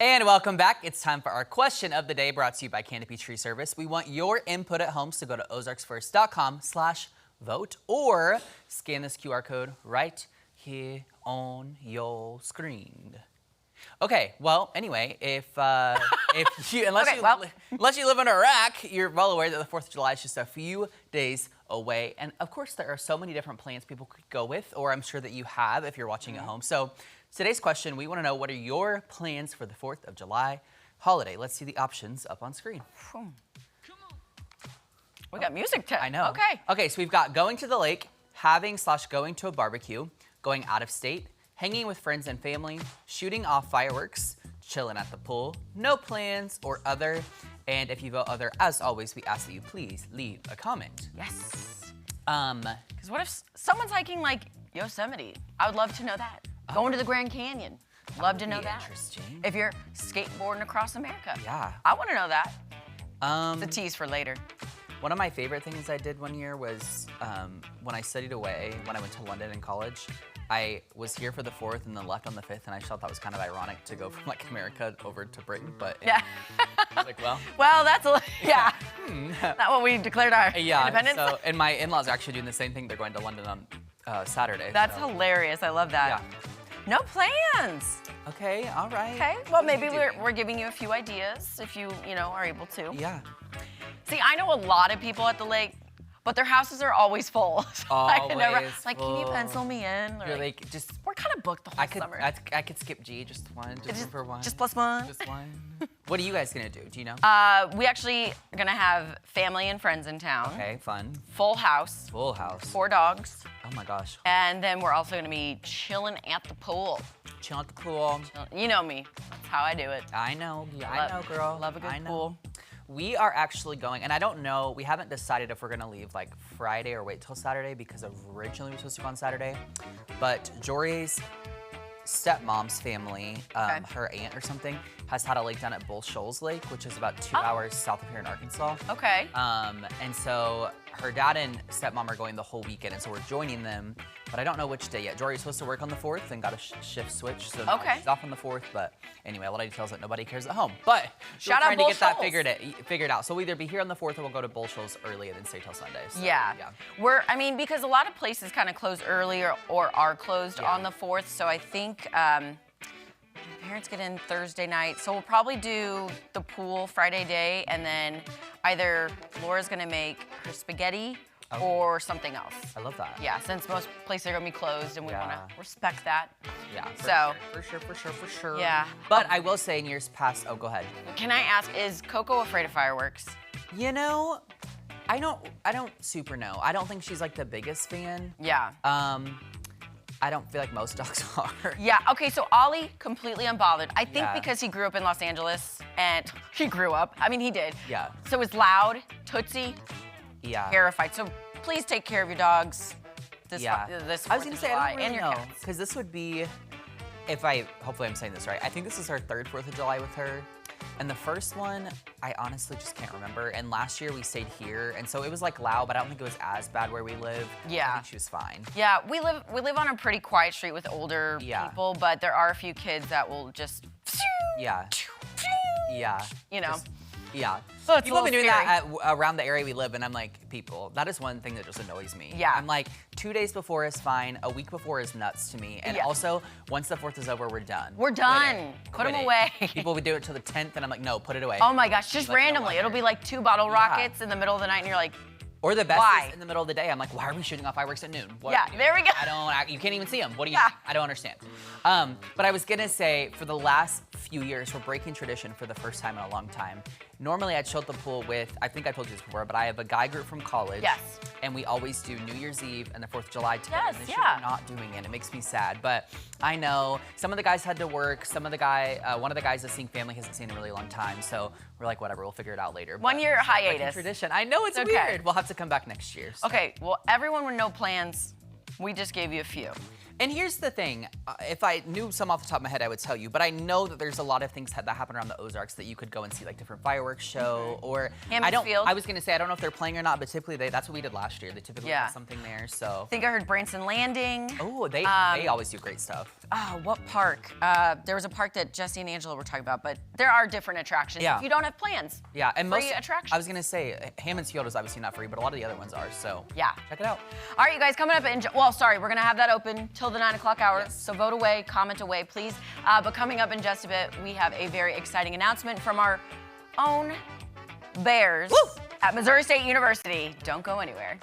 And welcome back. It's time for our question of the day brought to you by Canopy Tree Service. We want your input at home, so go to ozarksfirst.com/vote or scan this QR code right here on your screen. Okay, well, anyway, unless you live in Iraq, you're well aware that the 4th of July is just a few days away. And of course, there are so many different plans people could go with, or I'm sure that you have if you're watching at home. So today's question, we want to know, what are your plans for the 4th of July holiday? Let's see the options up on screen. We got music too. I know. Okay. Okay, so we've got going to the lake, having/going to a barbecue, going out of state, hanging with friends and family, shooting off fireworks, chilling at the pool, no plans, or other. And if you vote other, as always, we ask that you please leave a comment. Yes. Because what if someone's hiking like Yosemite? I would love to know that. Going to the Grand Canyon. Love to know that. Interesting. If you're skateboarding across America. Yeah. I want to know that. It's a tease for later. One of my favorite things I did one year was when I studied away, when I went to London in college, I was here for the 4th and then left on the 5th, and I thought that was kind of ironic to go from like America over to Britain, but Yeah. I was like, well. Well, that's not what we declared our independence. So, and my in-laws are actually doing the same thing. They're going to London on Saturday. That's hilarious. I love that. Yeah. No plans. Okay, all right. Okay. Well, What are maybe you we're doing? giving you a few ideas if you are able to. Yeah. See, I know a lot of people at the lake, but their houses are always full. So I can never, Always can you full. pencil me in? Or You're like, just, we're kind of booked the whole summer. I could skip G, just one, just for one. Just plus one. Just one. What are you guys gonna do? Do you know? We actually are gonna have family and friends in town. Okay, fun. Full house. Full house. 4 dogs. Oh my gosh. And then we're also gonna be chilling at the pool. Chill at the pool. You know me. That's how I do it. I know. Yeah, I know, girl. Love a good I know. pool. We are actually going, and I don't know, we haven't decided if we're gonna leave like Friday or wait till Saturday, because originally we were supposed to go on Saturday. But Jory's stepmom's family, her aunt or something, has had a lake down at Bull Shoals Lake, which is about 2 hours south of here in Arkansas. Okay. And so her dad and stepmom are going the whole weekend, and so we're joining them, but I don't know which day yet. Jory's supposed to work on the 4th and got a shift switch, so now she's off on the 4th, but anyway, a lot of details that nobody cares at home. But Shout we're out trying to get that Bull figured out. So we'll either be here on the 4th or we'll go to Bull Shoals early and then stay till Sunday. So, yeah. Because a lot of places kind of close early or are closed on the 4th, so I think my parents get in Thursday night, so we'll probably do the pool Friday day, and then either Laura's gonna make her spaghetti or something else. I love that. Yeah, since most places are gonna be closed, and we wanna respect that. Yeah, for sure. Yeah. But I will say in years past, go ahead. Can I ask, is Coco afraid of fireworks? You know, I don't super know. I don't think she's like the biggest fan. Yeah. I don't feel like most dogs are. Yeah, okay, so Ollie, completely unbothered. I think Yeah. because he grew up in Los Angeles, and he grew up, I mean, he did. Yeah. So it was loud, Tootsie, Yeah. terrified. So please take care of your dogs this Yeah. this I was 4th gonna of say, July, I don't really and your know, cats. because this would be, hopefully I'm saying this right, I think this is her 3rd 4th of July with her. And the first one, I honestly just can't remember. And last year we stayed here, and so it was like loud, but I don't think it was as bad where we live. Yeah. I think she was fine. Yeah, we live on a pretty quiet street with older people, but there are a few kids that will just, Yeah. Yeah. you know. Just- yeah. So it's People have a been doing little that around the area we live in. I'm like, people, that is one thing that just annoys me. Yeah. I'm like, 2 days before is fine. A week before is nuts to me. And also, once the 4th is over, we're done. We're done. Put them Quit it. away. People would do it till the 10th, and I'm like, no, put it away. Oh my gosh, just Like, no randomly. It'll wonder. be like 2 bottle rockets in the middle of the night, and you're like, Or the best Why? is in the middle of the day. I'm like, why are we shooting off fireworks at noon? What Yeah, there we go. You can't even see them. What do you, Yeah. I don't understand. But I was gonna say, for the last few years, we're breaking tradition for the first time in a long time. Normally I'd show at the pool with, I think I told you this before, but I have a guy group from college. Yes. And we always do New Year's Eve and the 4th of July together. Yes, And this year yeah. we're not doing it. It makes me sad. But I know some of the guys had to work. One of the guys that's seeing family hasn't seen in a really long time. So we're like, whatever, we'll figure it out later. 1 year But it's breaking hiatus. tradition. I know it's Okay. weird. We'll have to come back next year. So. okay, well, everyone with no plans, we just gave you a few. And here's the thing, if I knew some off the top of my head, I would tell you, but I know that there's a lot of things that happen around the Ozarks that you could go and see, like different fireworks show, or Hammond Field. I was gonna say, I don't know if they're playing or not, but typically that's what we did last year. They typically have something there, so. I think I heard Branson Landing. Oh, they always do great stuff. Oh, what park? There was a park that Jesse and Angela were talking about, but there are different attractions if you don't have plans. Yeah, and free attractions. I was gonna say, Hammond's Field is obviously not free, but a lot of the other ones are, so. Yeah. Check it out. All right, you guys, coming up, we're gonna have that open till the 9 o'clock hour, so vote away, comment away, please. But coming up in just a bit, we have a very exciting announcement from our own Bears at Missouri State University. Don't go anywhere.